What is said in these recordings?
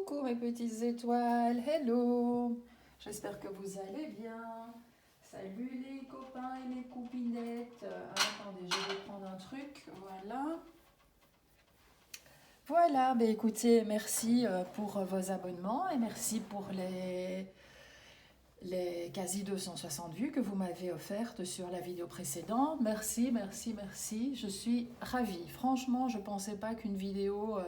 Coucou mes petites étoiles, hello. J'espère que vous allez bien. Salut les copains et les coupinettes. Attendez, je vais prendre un truc, voilà. Voilà, ben écoutez, merci pour vos abonnements et merci pour les quasi 260 vues que vous m'avez offertes sur la vidéo précédente. Merci, merci, merci. Je suis ravie. Franchement, je ne pensais pas qu'une vidéo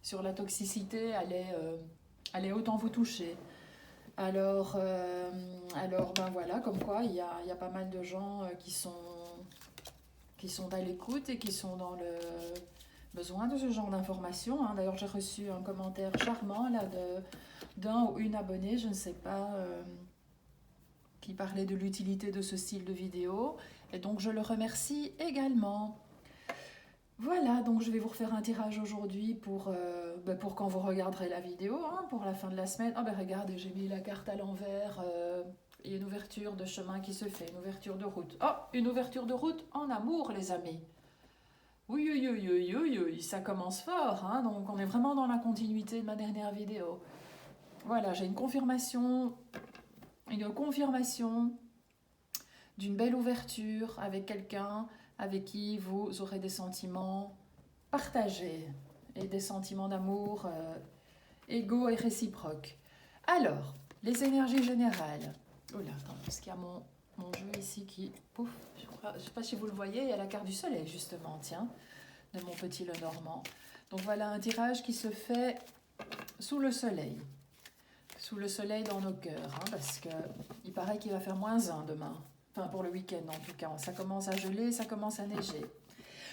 sur la toxicité allait autant vous toucher. Alors ben voilà, comme quoi il y a pas mal de gens qui sont à l'écoute et qui sont dans le besoin de ce genre d'informations. Hein. D'ailleurs, j'ai reçu un commentaire charmant là d'un ou une abonnée, je ne sais pas, qui parlait de l'utilité de ce style de vidéo. Et donc, je le remercie également. Voilà, donc je vais vous refaire un tirage aujourd'hui pour quand vous regarderez la vidéo, hein, pour la fin de la semaine. Ah ben regardez, j'ai mis la carte à l'envers. Il y a une ouverture de chemin qui se fait, une ouverture de route. Oh, une ouverture de route en amour, les amis. Oui, oui, oui, oui, oui, oui, ça commence fort, hein, donc on est vraiment dans la continuité de ma dernière vidéo. Voilà, j'ai une confirmation d'une belle ouverture avec quelqu'un avec qui vous aurez des sentiments partagés et des sentiments d'amour égaux et réciproques. Alors, les énergies générales. Oula, attends, parce qu'il y a mon jeu ici qui... Pouf, je ne sais pas si vous le voyez, il y a la carte du soleil justement, tiens, de mon petit Lenormand. Donc voilà un tirage qui se fait sous le soleil. Sous le soleil dans nos cœurs, hein, parce qu'il paraît qu'il va faire -1 demain. Enfin, pour le week-end en tout cas. Ça commence à geler, ça commence à neiger.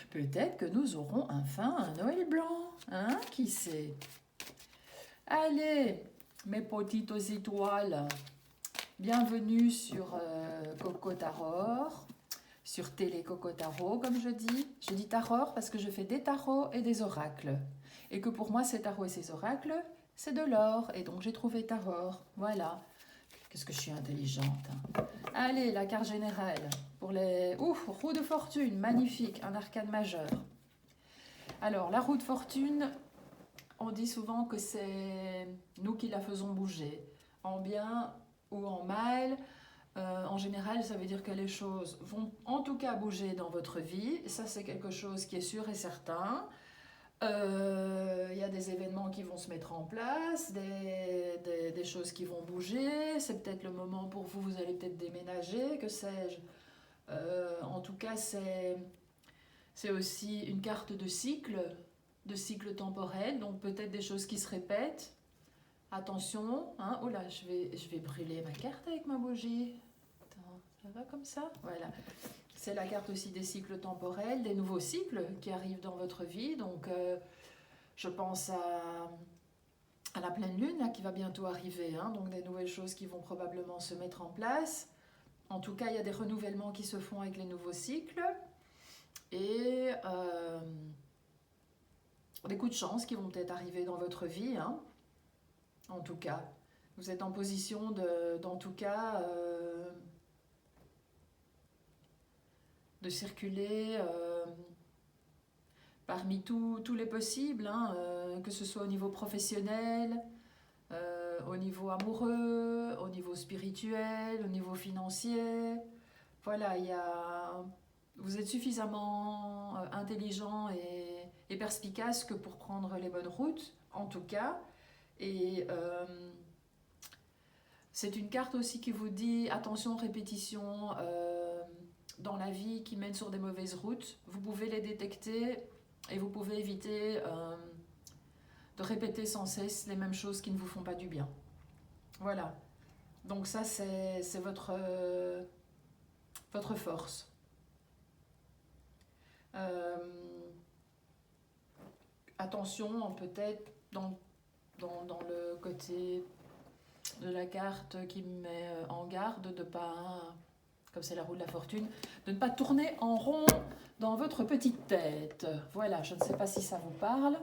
Peut-être que nous aurons enfin un Noël blanc, hein, qui sait. Allez, mes petites étoiles, bienvenue sur Coco Tarot, sur Télé Coco Tarot, comme je dis. Je dis tarot parce que je fais des tarots et des oracles. Et que pour moi, ces tarots et ces oracles, c'est de l'or. Et donc, j'ai trouvé tarot. Voilà. Qu'est-ce que je suis intelligente. Hein. Allez, la carte générale. Pour les... Ouf, roue de fortune, magnifique, un arcane majeur. Alors, la roue de fortune, on dit souvent que c'est nous qui la faisons bouger, en bien ou en mal. En général, ça veut dire que les choses vont en tout cas bouger dans votre vie. Ça, c'est quelque chose qui est sûr et certain. Il y a des événements qui vont se mettre en place, des choses qui vont bouger. C'est peut-être le moment pour vous, vous allez peut-être déménager, que sais-je. En tout cas, c'est aussi une carte de cycle temporel, donc peut-être des choses qui se répètent. Attention, hein, oh là, je vais brûler ma carte avec ma bougie. Attends, ça va comme ça? Voilà. C'est la carte aussi des cycles temporels, des nouveaux cycles qui arrivent dans votre vie. Donc, je pense à la pleine lune là, qui va bientôt arriver. Hein, donc, des nouvelles choses qui vont probablement se mettre en place. En tout cas, il y a des renouvellements qui se font avec les nouveaux cycles. Et des coups de chance qui vont peut-être arriver dans votre vie. Hein, en tout cas, vous êtes en position d'en tout cas... de circuler parmi tous les possibles, hein, que ce soit au niveau professionnel, au niveau amoureux, au niveau spirituel, au niveau financier. Voilà, vous êtes suffisamment intelligent et perspicace que pour prendre les bonnes routes, en tout cas. Et c'est une carte aussi qui vous dit attention, répétition. Dans la vie qui mènent sur des mauvaises routes, vous pouvez les détecter et vous pouvez éviter de répéter sans cesse les mêmes choses qui ne vous font pas du bien. Voilà. Donc ça, c'est votre force. Attention, peut-être dans le côté de la carte qui me met en garde de ne pas... comme c'est la roue de la fortune, de ne pas tourner en rond dans votre petite tête. Voilà, je ne sais pas si ça vous parle.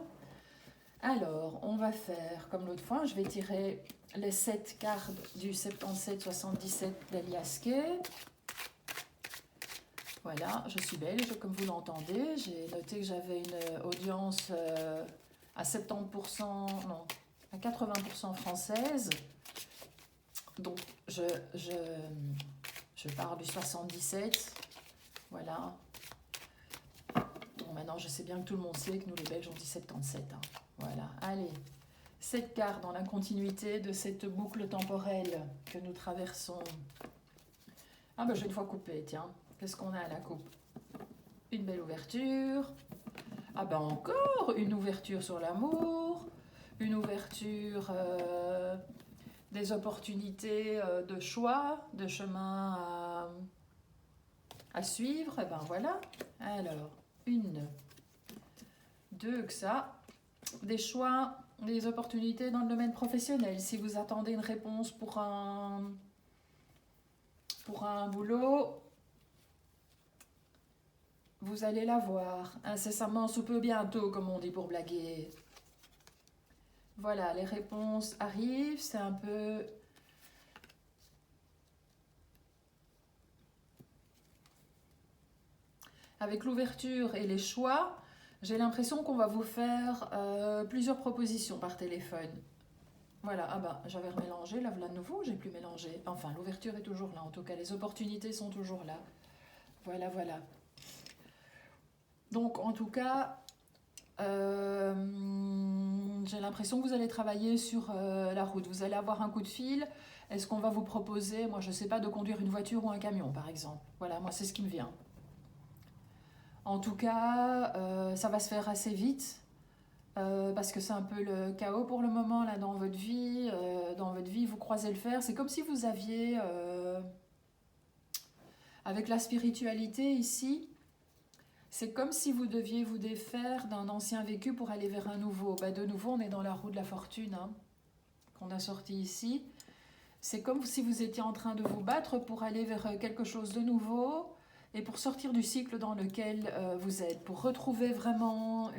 Alors, on va faire comme l'autre fois, je vais tirer les 7 cartes du 77-77 d'Elias Kay. Voilà, je suis belge, comme vous l'entendez. J'ai noté que j'avais une audience à 70%, non, à 80% française. Donc, je pars du 77. Voilà. Bon, maintenant, je sais bien que tout le monde sait que nous, les Belges, on dit 77. Hein. Voilà. Allez. 7 cartes dans la continuité de cette boucle temporelle que nous traversons. Ah ben, j'ai une fois coupé, tiens. Qu'est-ce qu'on a à la coupe? Une belle ouverture. Ah ben encore une ouverture sur l'amour. Une ouverture des opportunités de choix, de chemin à suivre. Et ben voilà. Alors, une, deux, que ça. Des choix, des opportunités dans le domaine professionnel. Si vous attendez une réponse pour un boulot, vous allez l'avoir incessamment sous peu bientôt, comme on dit pour blaguer. Voilà, les réponses arrivent, c'est un peu... Avec l'ouverture et les choix, j'ai l'impression qu'on va vous faire plusieurs propositions par téléphone. Voilà, ah bah j'avais remélangé, là voilà de nouveau, j'ai plus mélangé. Enfin, l'ouverture est toujours là, en tout cas, les opportunités sont toujours là. Voilà, voilà. Donc, en tout cas, j'ai l'impression que vous allez travailler sur la route. Vous allez avoir un coup de fil. Est-ce qu'on va vous proposer, moi je ne sais pas, de conduire une voiture ou un camion, par exemple. Voilà, moi c'est ce qui me vient. En tout cas, ça va se faire assez vite. Parce que c'est un peu le chaos pour le moment là dans votre vie. Vous croisez le fer. C'est comme si vous aviez, avec la spiritualité ici, c'est comme si vous deviez vous défaire d'un ancien vécu pour aller vers un nouveau. Bah, de nouveau, on est dans la roue de la fortune hein, qu'on a sorti ici. C'est comme si vous étiez en train de vous battre pour aller vers quelque chose de nouveau et pour sortir du cycle dans lequel vous êtes, pour retrouver vraiment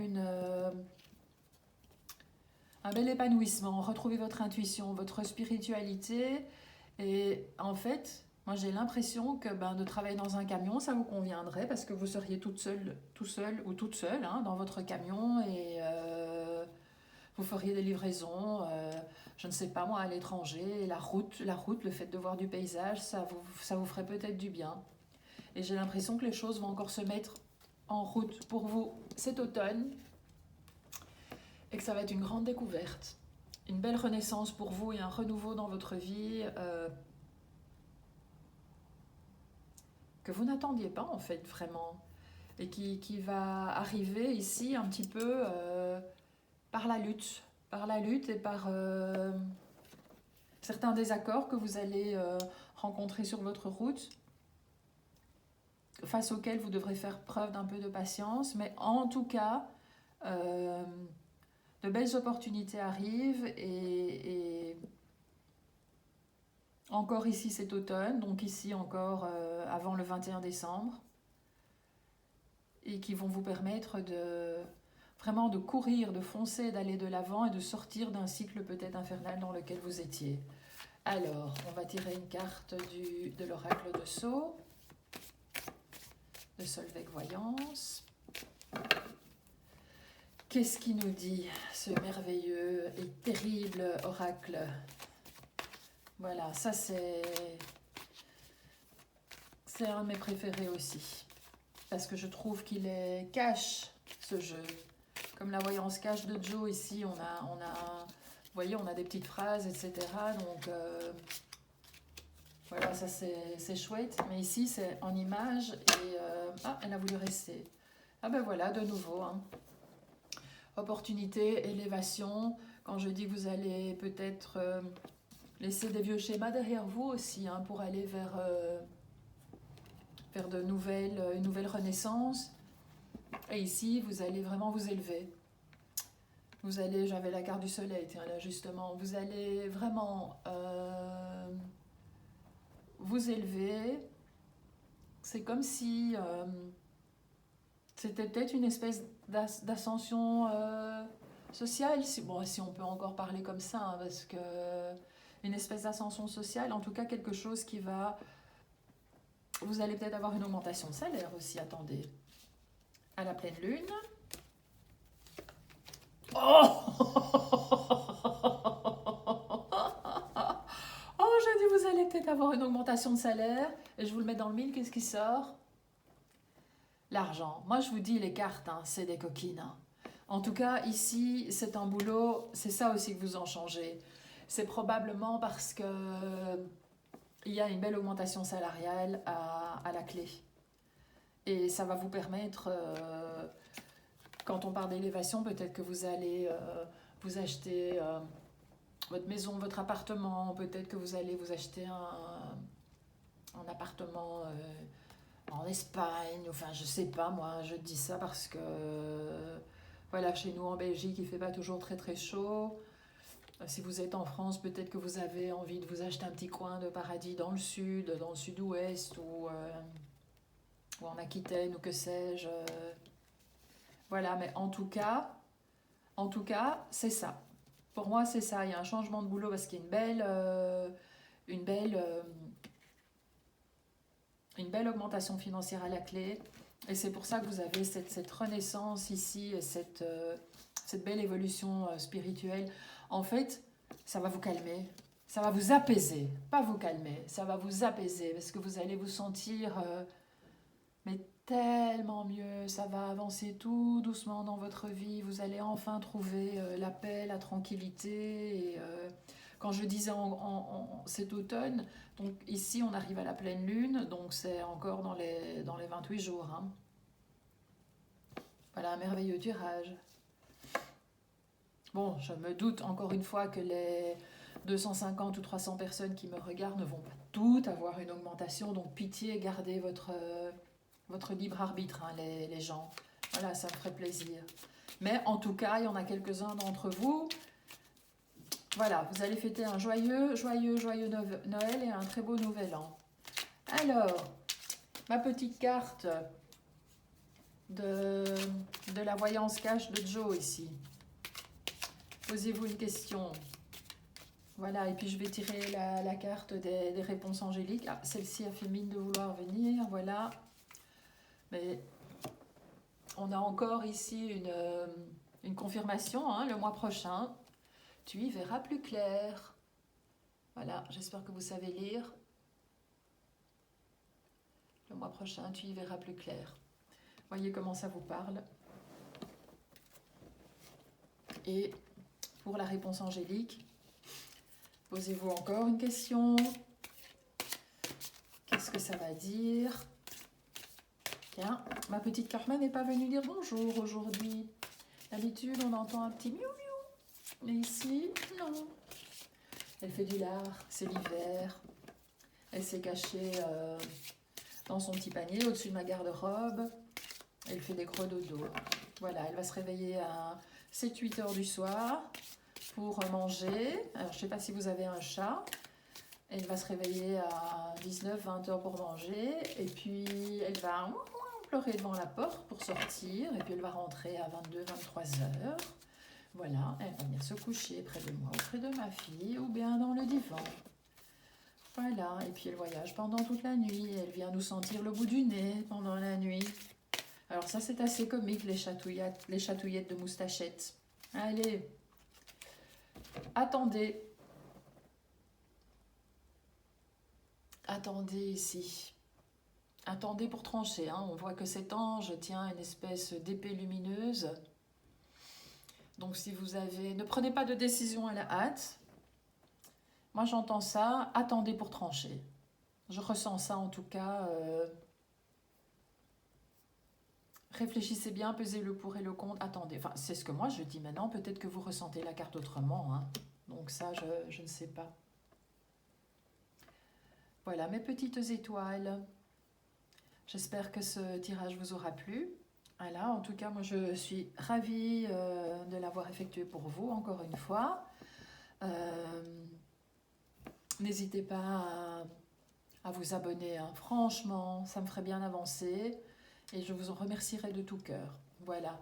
un bel épanouissement, retrouver votre intuition, votre spiritualité. Et en fait, moi j'ai l'impression que de travailler dans un camion, ça vous conviendrait parce que vous seriez tout seul ou toute seule hein, dans votre camion et vous feriez des livraisons, je ne sais pas moi, à l'étranger. La route, le fait de voir du paysage, ça vous ferait peut-être du bien. Et j'ai l'impression que les choses vont encore se mettre en route pour vous cet automne. Et que ça va être une grande découverte, une belle renaissance pour vous et un renouveau dans votre vie que vous n'attendiez pas en fait vraiment et qui va arriver ici un petit peu par la lutte et par certains désaccords que vous allez rencontrer sur votre route, face auxquels vous devrez faire preuve d'un peu de patience, mais en tout cas... de belles opportunités arrivent et encore ici cet automne, donc ici encore avant le 21 décembre, et qui vont vous permettre vraiment de courir, de foncer, d'aller de l'avant et de sortir d'un cycle peut-être infernal dans lequel vous étiez. Alors, on va tirer une carte de l'oracle de Sceaux, de Solveig Voyance. Qu'est-ce qui nous dit ce merveilleux et terrible oracle? Voilà, ça c'est un de mes préférés aussi. Parce que je trouve qu'il est cash, ce jeu. Comme la voyance cash de Joe, ici, on a, vous voyez, on a des petites phrases, etc. Donc, voilà, ça c'est chouette. Mais ici, c'est en image et... ah, elle a voulu rester. Ah ben voilà, de nouveau, hein. Opportunité, élévation. Quand je dis que vous allez peut-être laisser des vieux schémas derrière vous aussi hein, pour aller vers une nouvelle renaissance. Et ici, vous allez vraiment vous élever. Vous allez, j'avais la carte du soleil, tiens là justement, vous allez vraiment vous élever. C'est comme si... c'était peut-être une espèce d'ascension sociale, si on peut encore parler comme ça, hein, parce que une espèce d'ascension sociale, en tout cas quelque chose qui va... Vous allez peut-être avoir une augmentation de salaire aussi, attendez. À la pleine lune. Oh peut-être avoir une augmentation de salaire, et je vous le mets dans le mille, qu'est-ce qui sort? L'argent. Moi, je vous dis, les cartes, hein, c'est des coquines. Hein. En tout cas, ici, c'est un boulot, c'est ça aussi que vous en changez. C'est probablement parce que il y a une belle augmentation salariale à la clé. Et ça va vous permettre, quand on parle d'élévation, peut-être que vous allez vous acheter votre maison, votre appartement, peut-être que vous allez vous acheter un appartement en Espagne, enfin je sais pas moi, je dis ça parce que voilà, chez nous en Belgique il fait pas toujours très très chaud. Si vous êtes en France, peut-être que vous avez envie de vous acheter un petit coin de paradis dans le sud-ouest ou en Aquitaine ou que sais-je. Voilà, mais en tout cas, c'est ça. Pour moi, c'est ça. Il y a un changement de boulot parce qu'il y a une belle augmentation financière à la clé. Et c'est pour ça que vous avez cette renaissance ici et cette belle évolution spirituelle. En fait, ça va vous calmer, ça va vous apaiser. Pas vous calmer, ça va vous apaiser parce que vous allez vous sentir mais tellement mieux. Ça va avancer tout doucement dans votre vie. Vous allez enfin trouver la paix, la tranquillité. Et, quand je disais cet automne, donc ici on arrive à la pleine lune, donc c'est encore dans les 28 jours. Hein. Voilà un merveilleux tirage. Bon, je me doute encore une fois que les 250 ou 300 personnes qui me regardent ne vont pas toutes avoir une augmentation, donc pitié, gardez votre libre arbitre, hein, les gens. Voilà, ça me ferait plaisir. Mais en tout cas, il y en a quelques-uns d'entre vous. Voilà, vous allez fêter un joyeux Noël et un très beau Nouvel An. Alors, ma petite carte de la voyance cash de Joe ici. Posez-vous une question. Voilà, et puis je vais tirer la carte des réponses angéliques. Ah, celle-ci a fait mine de vouloir venir, voilà. Mais on a encore ici une confirmation, hein, le mois prochain. Tu y verras plus clair. Voilà, j'espère que vous savez lire. Le mois prochain, tu y verras plus clair. Voyez comment ça vous parle. Et pour la réponse angélique, posez-vous encore une question. Qu'est-ce que ça va dire? Tiens, ma petite Carmen n'est pas venue dire bonjour aujourd'hui. D'habitude, on entend un petit miou miou. Mais ici, non. Elle fait du lard, c'est l'hiver. Elle s'est cachée dans son petit panier au-dessus de ma garde-robe. Elle fait des gros dodos. Voilà, elle va se réveiller à 7-8 heures du soir pour manger. Alors, je ne sais pas si vous avez un chat. Elle va se réveiller à 19-20 heures pour manger. Et puis, elle va pleurer devant la porte pour sortir. Et puis, elle va rentrer à 22-23 heures. Voilà, elle va venir se coucher près de moi, près de ma fille, ou bien dans le divan. Voilà, et puis elle voyage pendant toute la nuit. Elle vient nous sentir le bout du nez pendant la nuit. Alors ça, c'est assez comique, les chatouillettes de moustachette. Allez, attendez. Attendez ici. Attendez pour trancher. Hein. On voit que cet ange tient une espèce d'épée lumineuse. Donc si vous avez... Ne prenez pas de décision à la hâte. Moi j'entends ça. Attendez pour trancher. Je ressens ça en tout cas. Réfléchissez bien, pesez le pour et le contre. Attendez. Enfin, c'est ce que moi je dis maintenant. Peut-être que vous ressentez la carte autrement. Hein. Donc ça, je ne sais pas. Voilà mes petites étoiles. J'espère que ce tirage vous aura plu. Voilà, en tout cas, moi je suis ravie de l'avoir effectué pour vous, encore une fois. N'hésitez pas à vous abonner, hein. Franchement, ça me ferait bien avancer et je vous en remercierai de tout cœur. Voilà,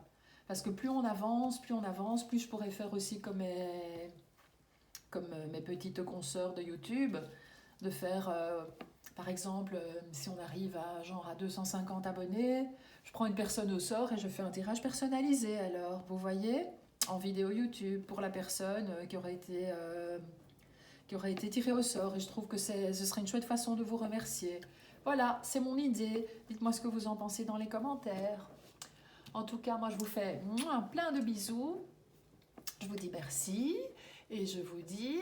parce que plus on avance, plus je pourrai faire aussi comme mes petites consoeurs de YouTube, de faire... par exemple, si on arrive à 250 abonnés, je prends une personne au sort et je fais un tirage personnalisé. Alors, vous voyez, en vidéo YouTube, pour la personne qui qui aurait été tiré au sort. Et je trouve que ce serait une chouette façon de vous remercier. Voilà, c'est mon idée. Dites-moi ce que vous en pensez dans les commentaires. En tout cas, moi, je vous fais plein de bisous. Je vous dis merci. Et je vous dis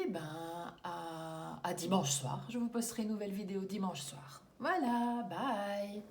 à dimanche soir. Je vous posterai une nouvelle vidéo dimanche soir. Voilà, bye!